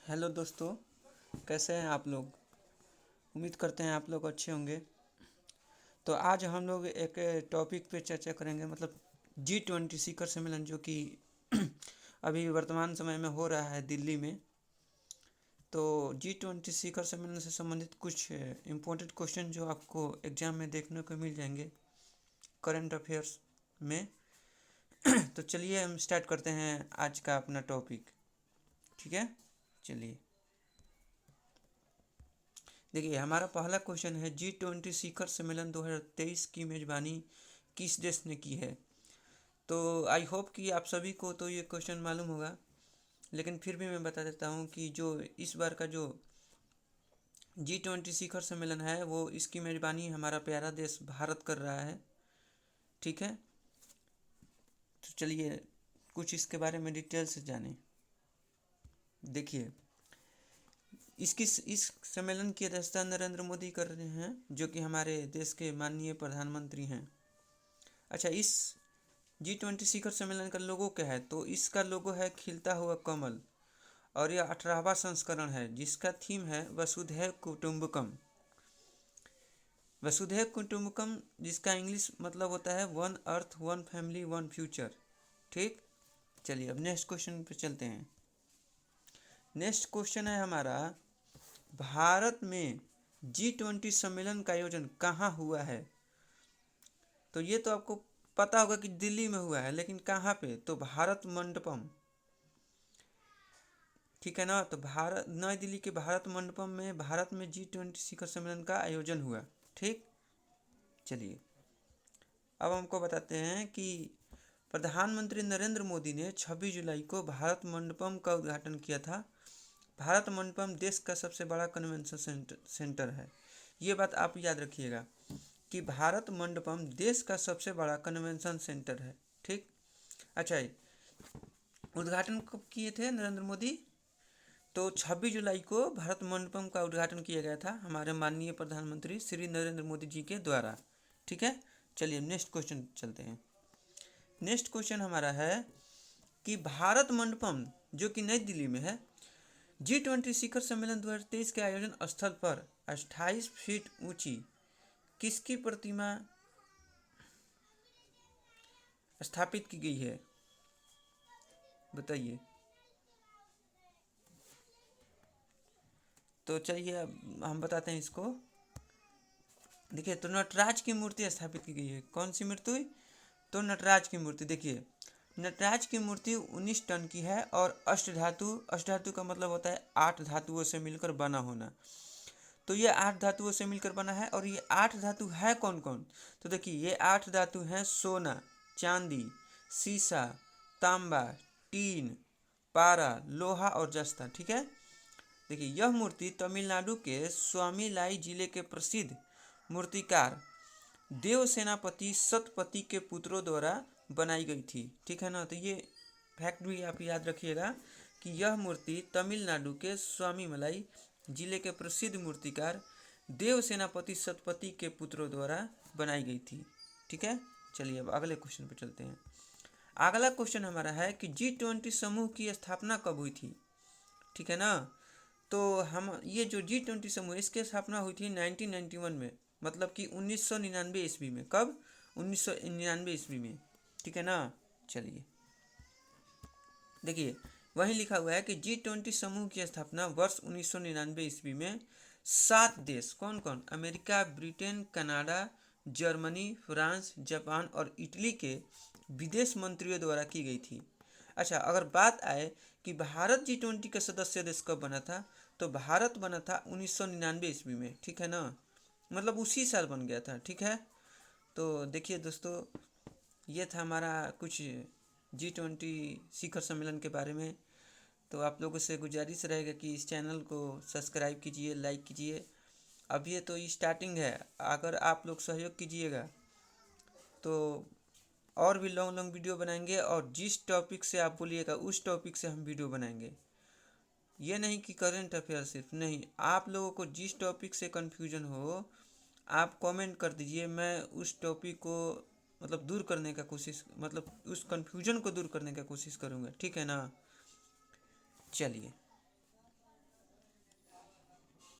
Hello दोस्तों, कैसे हैं आप लोग। उम्मीद करते हैं आप लोग अच्छे होंगे। तो आज हम लोग एक टॉपिक पे चर्चा करेंगे, मतलब G20 शिखर सम्मेलन जो कि अभी वर्तमान समय में हो रहा है दिल्ली में। तो G20 शिखर सम्मेलन से संबंधित कुछ इम्पोर्टेंट क्वेश्चन जो आपको एग्जाम में देखने को मिल जाएंगे करंट अफेयर्स में। तो चलिए हम स्टार्ट करते हैं आज का अपना टॉपिक। ठीक है, चलिए देखिए हमारा पहला क्वेश्चन है G20 शिखर सम्मेलन 2023 की मेजबानी किस देश ने की है। तो आई होप कि आप सभी को तो ये क्वेश्चन मालूम होगा, लेकिन फिर भी मैं बता देता हूँ कि जो इस बार का जो G20 शिखर सम्मेलन है वो इसकी मेजबानी हमारा प्यारा देश भारत कर रहा है। ठीक है, तो चलिए कुछ इसके बारे में डिटेल से जानें। देखिए इस सम्मेलन की अध्यक्षता नरेंद्र मोदी कर रहे हैं, जो कि हमारे देश के माननीय प्रधानमंत्री हैं। अच्छा, इस G20 शिखर सम्मेलन का लोगो क्या है, तो इसका लोगो है खिलता हुआ कमल, और यह 18वां संस्करण है जिसका थीम है वसुधैव कुटुंबकम। वसुधैव कुटुंबकम जिसका इंग्लिश मतलब होता है one earth one family one future. ठीक, चलिए अब नेक्स्ट क्वेश्चन पे चलते हैं। नेक्स्ट क्वेश्चन है हमारा, भारत में G20 सम्मेलन का आयोजन कहाँ हुआ है। तो ये तो आपको पता होगा कि दिल्ली में हुआ है, लेकिन कहाँ पे, तो भारत मंडपम। ठीक है ना, तो भारत नई दिल्ली के भारत मंडपम में भारत में G20 शिखर सम्मेलन का आयोजन हुआ। ठीक, चलिए अब हमको बताते हैं कि प्रधानमंत्री नरेंद्र मोदी ने 26 जुलाई को भारत मंडपम का उद्घाटन किया था। भारत मंडपम देश का सबसे बड़ा कन्वेंशन सेंटर है। ये बात आप याद रखिएगा कि भारत मंडपम देश का सबसे बड़ा कन्वेंशन सेंटर है। ठीक, अच्छा उद्घाटन कब किए थे नरेंद्र मोदी, तो 26 जुलाई को भारत मंडपम का उद्घाटन किया गया था हमारे माननीय प्रधानमंत्री श्री नरेंद्र मोदी जी के द्वारा। ठीक है, चलिए नेक्स्ट क्वेश्चन चलते हैं। नेक्स्ट क्वेश्चन हमारा है कि भारत मंडपम जो कि नई दिल्ली में है, G20 शिखर सम्मेलन 2023 के आयोजन स्थल पर 28 फीट ऊंची किसकी प्रतिमा स्थापित की गई है, बताइए। तो चलिए अब हम बताते हैं इसको। देखिए, तो नटराज की मूर्ति स्थापित की गई है। कौन सी मूर्ति, तो नटराज की मूर्ति। देखिए नटराज की मूर्ति 19 टन की है और अष्टधातु का मतलब होता है 8 धातुओं से मिलकर बना होना। तो ये 8 धातुओं से मिलकर बना है, और ये 8 धातु है कौन कौन, तो देखिए ये 8 धातु हैं सोना, चांदी, सीसा, तांबा, टीन, पारा, लोहा और जस्ता। ठीक है, देखिए यह मूर्ति तमिलनाडु के स्वामीलाई जिले के प्रसिद्ध मूर्तिकार देव सेनापति सतपति के पुत्रों द्वारा बनाई गई थी। ठीक है ना, तो ये फैक्ट भी आप याद रखिएगा कि यह मूर्ति तमिलनाडु के स्वामीमलाई जिले के प्रसिद्ध मूर्तिकार देव सेनापति सतपति के पुत्रों द्वारा बनाई गई थी। ठीक है, चलिए अब अगले क्वेश्चन पर चलते हैं। अगला क्वेश्चन हमारा है कि G20 समूह की स्थापना कब हुई थी। ठीक है ना, तो हम ये जो G20 समूह इसकी स्थापना हुई थी 1991 में, मतलब कि 1999 ईस्वी में। कब, 1999 ईस्वी में। ठीक है ना, चलिए देखिए वहीं लिखा हुआ है कि G20 समूह की स्थापना वर्ष 1999 ईस्वी में 7 देश, कौन कौन, America, Britain, Canada, Germany, France, Japan और इटली के विदेश मंत्रियों द्वारा की गई थी। अच्छा, अगर बात आए कि भारत G20 का सदस्य देश कब बना था, तो भारत बना था 1999 ईस्वी में। ठीक है ना, मतलब उसी साल बन गया था। ठीक है, तो देखिए दोस्तों ये था हमारा कुछ G20 शिखर सम्मेलन के बारे में। तो आप लोगों से गुजारिश रहेगा कि इस चैनल को सब्सक्राइब कीजिए, लाइक कीजिए। अब ये तो स्टार्टिंग है, अगर आप लोग सहयोग कीजिएगा तो और भी लॉन्ग लॉन्ग वीडियो बनाएंगे, और जिस टॉपिक से आप बोलिएगा उस टॉपिक से हम वीडियो बनाएंगे। ये नहीं कि करंट अफेयर सिर्फ नहीं, आप लोगों को जिस टॉपिक से कन्फ्यूजन हो आप कमेंट कर दीजिए, मैं उस टॉपिक को मतलब दूर करने का कोशिश, मतलब उस कन्फ्यूजन को दूर करने का कोशिश करूँगा। ठीक है ना, चलिए।